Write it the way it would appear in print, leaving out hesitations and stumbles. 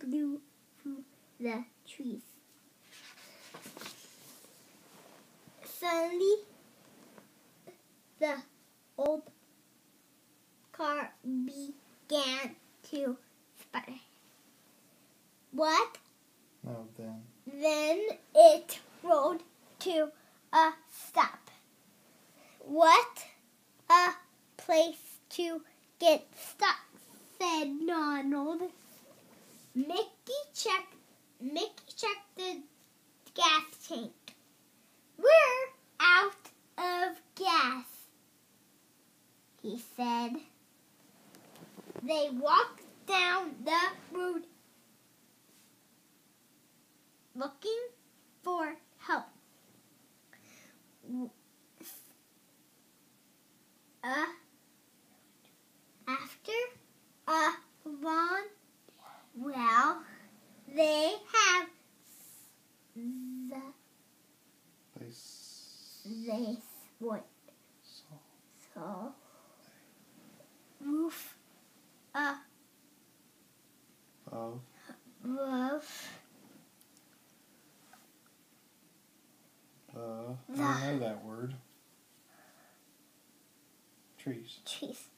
flew through the trees. Suddenly, the old car began to spin. What? No, then. Then it rolled to a stop. What a place to get stuck, said Donald. Mickey checked the gas tank. We're out of gas, he said. They walked down the road looking for help. After a long while, they have they what? So roof I know that word. Trees. Trees.